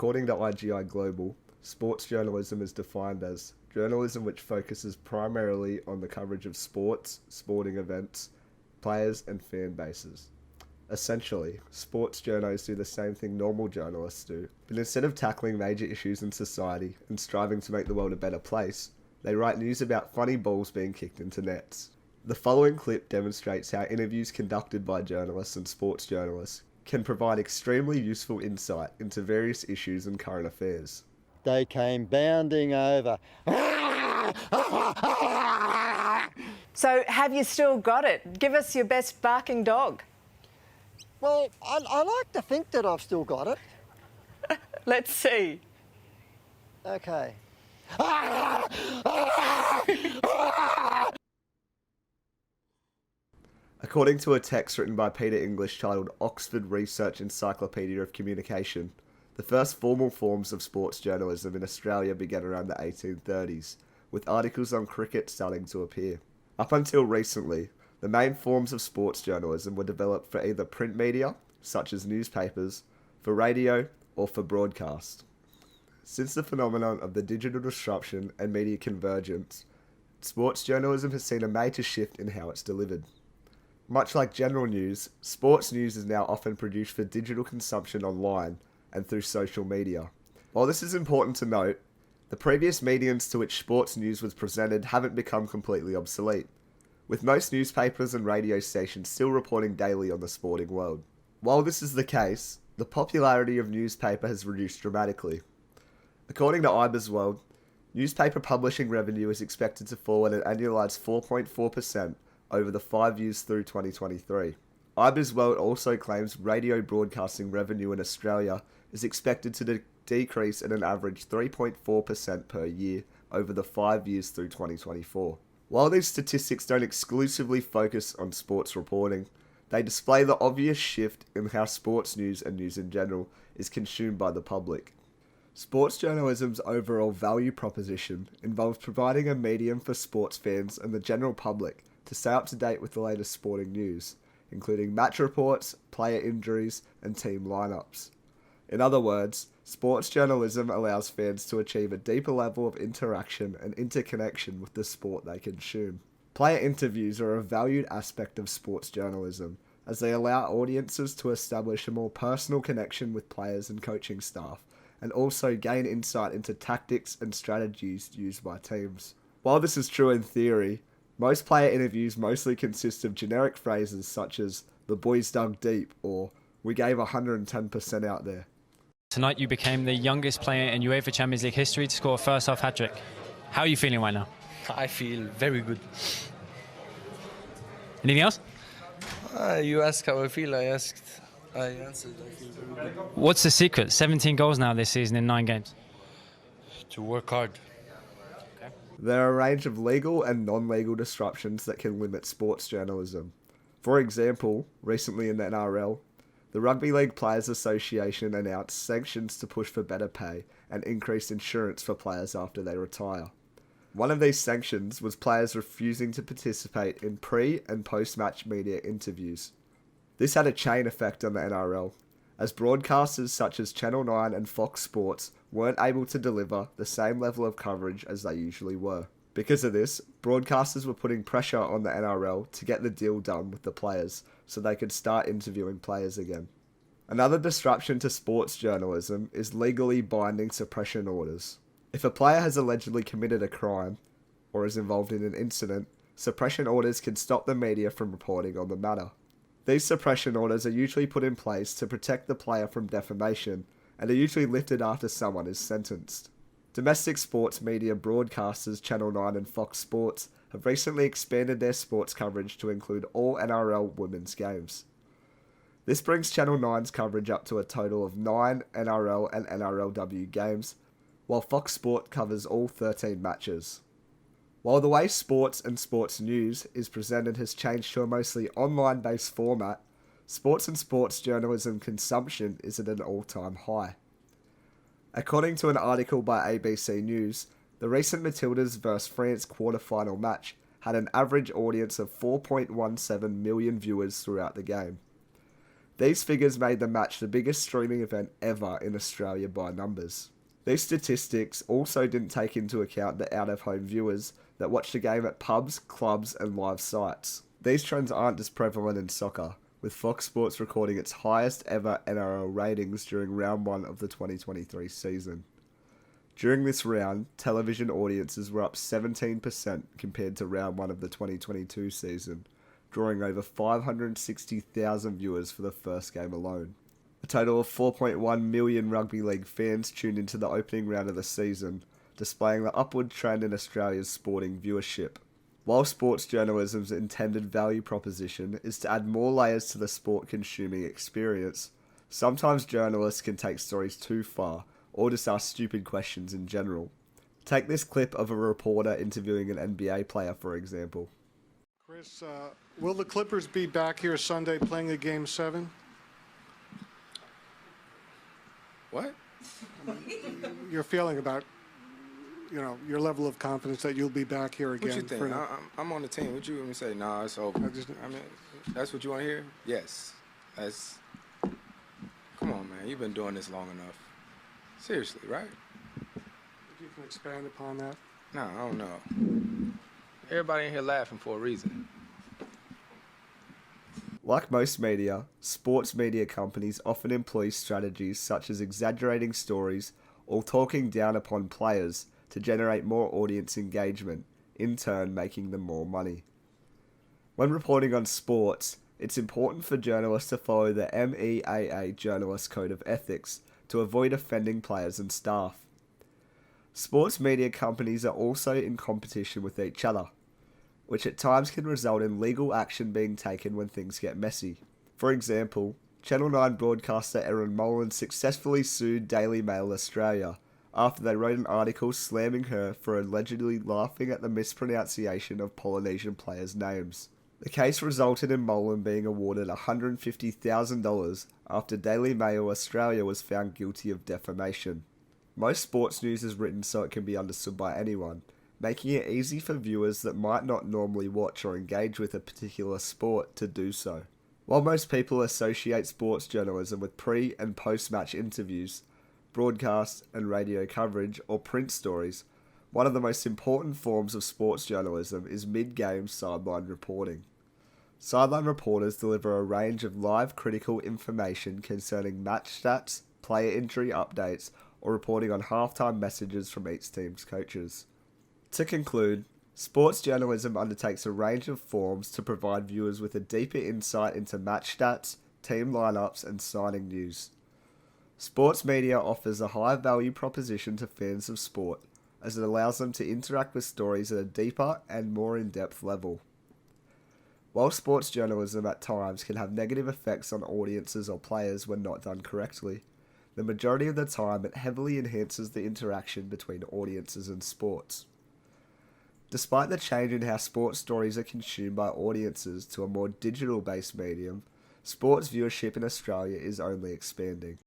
According to IGI Global, sports journalism is defined as journalism which focuses primarily on the coverage of sports, sporting events, players, and fan bases. Essentially, sports journos do the same thing normal journalists do, but instead of tackling major issues in society and striving to make the world a better place, they write news about funny balls being kicked into nets. The following clip demonstrates how interviews conducted by journalists and sports journalists can provide extremely useful insight into various issues and current affairs. They came bounding over. So have you still got it? Give us your best barking dog. Well, I like to think that I've still got it. Let's see. Okay. According to a text written by Peter English titled Oxford Research Encyclopedia of Communication, the first formal forms of sports journalism in Australia began around the 1830s, with articles on cricket starting to appear. Up until recently, the main forms of sports journalism were developed for either print media, such as newspapers, for radio, or for broadcast. Since the phenomenon of the digital disruption and media convergence, sports journalism has seen a major shift in how it's delivered. Much like general news, sports news is now often produced for digital consumption online and through social media. While this is important to note, the previous mediums to which sports news was presented haven't become completely obsolete, with most newspapers and radio stations still reporting daily on the sporting world. While this is the case, the popularity of newspaper has reduced dramatically. According to IBISWorld, newspaper publishing revenue is expected to fall at an annualised 4.4% over the 5 years through 2023. IBISWorld also claims radio broadcasting revenue in Australia is expected to decrease at an average 3.4% per year over the 5 years through 2024. While these statistics don't exclusively focus on sports reporting, they display the obvious shift in how sports news and news in general is consumed by the public. Sports journalism's overall value proposition involves providing a medium for sports fans and the general public to stay up to date with the latest sporting news, including match reports, player injuries, and team lineups. In other words, sports journalism allows fans to achieve a deeper level of interaction and interconnection with the sport they consume. Player interviews are a valued aspect of sports journalism, as they allow audiences to establish a more personal connection with players and coaching staff, and also gain insight into tactics and strategies used by teams. While this is true in theory, most player interviews mostly consist of generic phrases such as, "the boys dug deep," or "we gave 110% out there." Tonight you became the youngest player in UEFA Champions League history to score a first-half hat-trick. How are you feeling right now? I feel very good. Anything else? You asked how I feel, I answered I feel very good. What's the secret? 17 goals now this season in 9 games. To work hard. There are a range of legal and non-legal disruptions that can limit sports journalism. For example, recently in the NRL, the Rugby League Players Association announced sanctions to push for better pay and increased insurance for players after they retire. One of these sanctions was players refusing to participate in pre- and post-match media interviews. This had a chain effect on the NRL, as broadcasters such as Channel 9 and Fox Sports weren't able to deliver the same level of coverage as they usually were. Because of this, broadcasters were putting pressure on the NRL to get the deal done with the players so they could start interviewing players again. Another disruption to sports journalism is legally binding suppression orders. If a player has allegedly committed a crime or is involved in an incident, suppression orders can stop the media from reporting on the matter. These suppression orders are usually put in place to protect the player from defamation and are usually lifted after someone is sentenced. Domestic sports media broadcasters Channel 9 and Fox Sports have recently expanded their sports coverage to include all NRL women's games. This brings Channel 9's coverage up to a total of 9 NRL and NRLW games, while Fox Sport covers all 13 matches. While the way sports and sports news is presented has changed to a mostly online-based format, sports and sports journalism consumption is at an all-time high. According to an article by ABC News, the recent Matildas vs France quarter-final match had an average audience of 4.17 million viewers throughout the game. These figures made the match the biggest streaming event ever in Australia by numbers. These statistics also didn't take into account the out-of-home viewers that watch the game at pubs, clubs and live sites. These trends aren't as prevalent in soccer, with Fox Sports recording its highest ever NRL ratings during round 1 of the 2023 season. During this round, television audiences were up 17% compared to round 1 of the 2022 season, drawing over 560,000 viewers for the first game alone. A total of 4.1 million rugby league fans tuned into the opening round of the season, displaying the upward trend in Australia's sporting viewership. While sports journalism's intended value proposition is to add more layers to the sport consuming experience, sometimes journalists can take stories too far or just ask stupid questions in general. Take this clip of a reporter interviewing an NBA player, for example. Chris, will the Clippers be back here Sunday playing a Game 7? What? Your feeling about, your level of confidence that you'll be back here again. What you think? I'm on the team. What you want me to say? Nah, it's over. I mean, that's what you want to hear? Yes. Come on, man. You've been doing this long enough. Seriously, right? If you can expand upon that. Nah, I don't know. Everybody in here laughing for a reason. Like most media, sports media companies often employ strategies such as exaggerating stories or talking down upon players to generate more audience engagement, in turn making them more money. When reporting on sports, it's important for journalists to follow the MEAA Journalist Code of Ethics to avoid offending players and staff. Sports media companies are also in competition with each other, which at times can result in legal action being taken when things get messy. For example, Channel 9 broadcaster Erin Molan successfully sued Daily Mail Australia after they wrote an article slamming her for allegedly laughing at the mispronunciation of Polynesian players' names. The case resulted in Molan being awarded $150,000 after Daily Mail Australia was found guilty of defamation. Most sports news is written so it can be understood by anyone, making it easy for viewers that might not normally watch or engage with a particular sport to do so. While most people associate sports journalism with pre- and post-match interviews, broadcast and radio coverage, or print stories, one of the most important forms of sports journalism is mid-game sideline reporting. Sideline reporters deliver a range of live critical information concerning match stats, player injury updates, or reporting on halftime messages from each team's coaches. To conclude, sports journalism undertakes a range of forms to provide viewers with a deeper insight into match stats, team lineups, and signing news. Sports media offers a high value proposition to fans of sport, as it allows them to interact with stories at a deeper and more in-depth level. While sports journalism at times can have negative effects on audiences or players when not done correctly, the majority of the time it heavily enhances the interaction between audiences and sports. Despite the change in how sports stories are consumed by audiences to a more digital-based medium, sports viewership in Australia is only expanding.